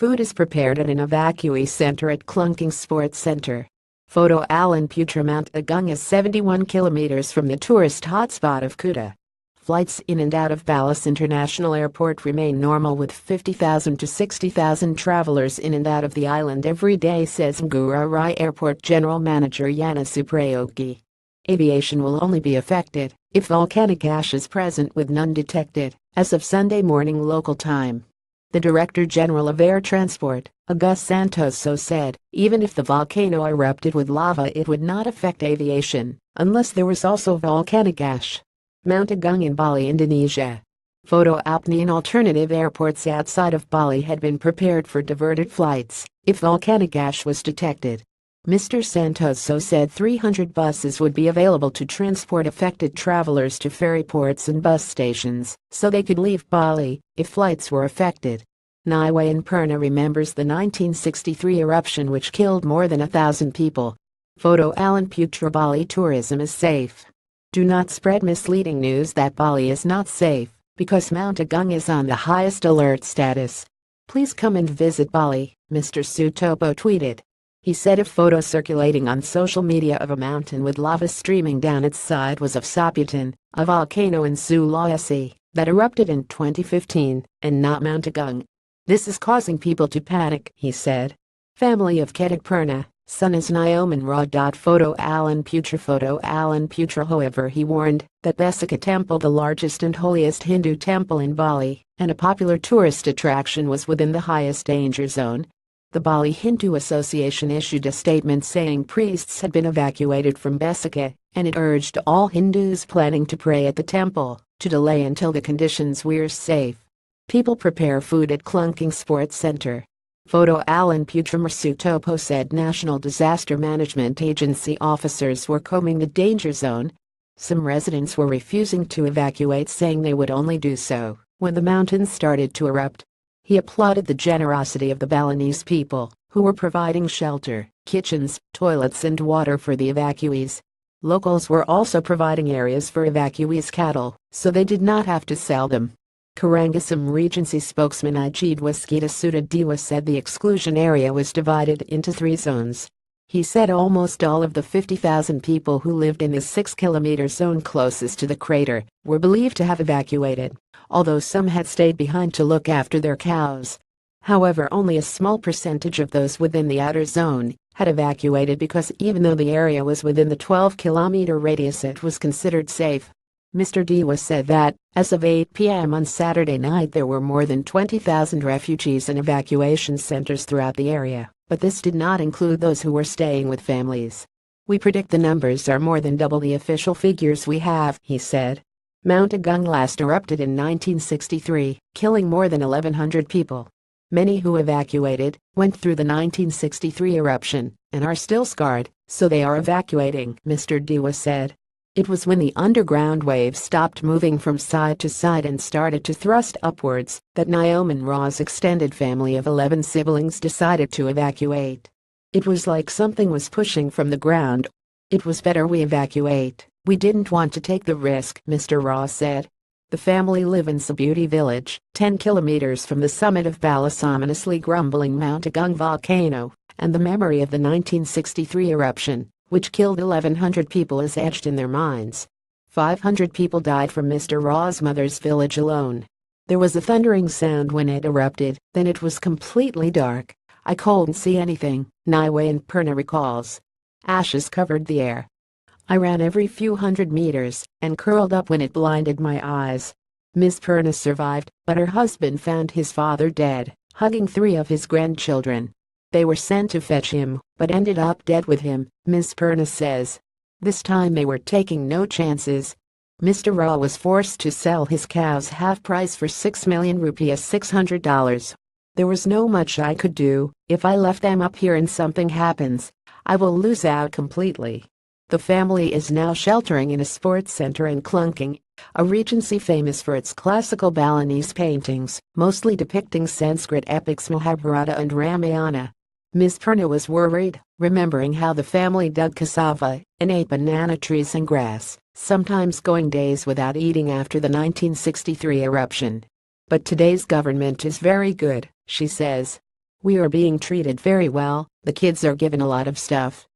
Food is prepared at an evacuee center at Klungkung Sports Center. Photo Alan PutraMount Agung is 71 kilometers from the tourist hotspot of Kuta. Flights in and out of Bali International Airport remain normal with 50,000 to 60,000 travelers in and out of the island every day, says Ngurah Rai Airport General Manager Yana Suprayogi. Aviation will only be affected if volcanic ash is present with none detected, as of Sunday morning local time. The Director General of Air Transport, August Santoso, said, even if the volcano erupted with lava it would not affect aviation, unless there was also volcanic ash. Mount Agung in Bali, Indonesia. Photo Alpine alternative airports outside of Bali had been prepared for diverted flights if volcanic ash was detected. Mr. Santoso said 300 buses would be available to transport affected travelers to ferry ports and bus stations so they could leave Bali if flights were affected. Niwayan Purna remembers the 1963 eruption which killed more than 1,000 people. Photo Alan Putra Bali tourism is safe. Do not spread misleading news that Bali is not safe because Mount Agung is on the highest alert status. Please come and visit Bali, Mr. Sutopo tweeted. He said a photo circulating on social media of a mountain with lava streaming down its side was of Saputan, a volcano in Sulawesi that erupted in 2015, and not Mount Agung. This is causing people to panic, he said. Family of Kedik Purna, son is Nyoman Raw. Photo Alan Putra. However, he warned that Besika Temple, the largest and holiest Hindu temple in Bali and a popular tourist attraction, was within the highest danger zone. The Bali Hindu Association issued a statement saying priests had been evacuated from Besika, and it urged all Hindus planning to pray at the temple to delay until the conditions were safe. People prepare food at Klungkung Sports Center. Photo Alan PutraMount said National Disaster Management Agency officers were combing the danger zone. Some residents were refusing to evacuate, saying they would only do so when the mountains started to erupt. He applauded the generosity of the Balinese people, who were providing shelter, kitchens, toilets and water for the evacuees. Locals were also providing areas for evacuees' cattle, so they did not have to sell them. Karangasem Regency spokesman Ijid Waskita Sudadiwa said the exclusion area was divided into 3 zones. He said almost all of the 50,000 people who lived in the 6-kilometer zone closest to the crater were believed to have evacuated, although some had stayed behind to look after their cows. However, only a small percentage of those within the outer zone had evacuated because even though the area was within the 12-kilometer radius it was considered safe. Mr. Diwa said that, as of 8 p.m. on Saturday night, there were more than 20,000 refugees and evacuation centers throughout the area, but this did not include those who were staying with families. We predict the numbers are more than double the official figures we have, he said. Mount Agung last erupted in 1963, killing more than 1,100 people. Many who evacuated went through the 1963 eruption and are still scarred, so they are evacuating, Mr. Diwa said. It was when the underground waves stopped moving from side to side and started to thrust upwards that Nyoman Raw's extended family of 11 siblings decided to evacuate. It was like something was pushing from the ground. It was better we evacuate. We didn't want to take the risk, Mr. Raw said. The family live in Sabuti village, 10 kilometers from the summit of Bali's ominously grumbling Mount Agung volcano, and the memory of the 1963 eruption, which killed 1,100 people, is etched in their minds. 500 people died from Mr. Raw's mother's village alone. There was a thundering sound when it erupted, then it was completely dark. I couldn't see anything, Niwayan Purna recalls. Ashes covered the air. I ran every few hundred meters and curled up when it blinded my eyes. Ms. Purna survived, but her husband found his father dead, hugging 3 of his grandchildren. They were sent to fetch him, but ended up dead with him, Ms. Purna says. This time they were taking no chances. Mr. Raw was forced to sell his cows half price for 6 million rupees, $600. There was no much I could do. If I left them up here and something happens, I will lose out completely. The family is now sheltering in a sports center in Klungkung, a regency famous for its classical Balinese paintings, mostly depicting Sanskrit epics Mahabharata and Ramayana. Ms. Purna was worried, remembering how the family dug cassava and ate banana trees and grass, sometimes going days without eating after the 1963 eruption. But today's government is very good, she says. We are being treated very well, the kids are given a lot of stuff.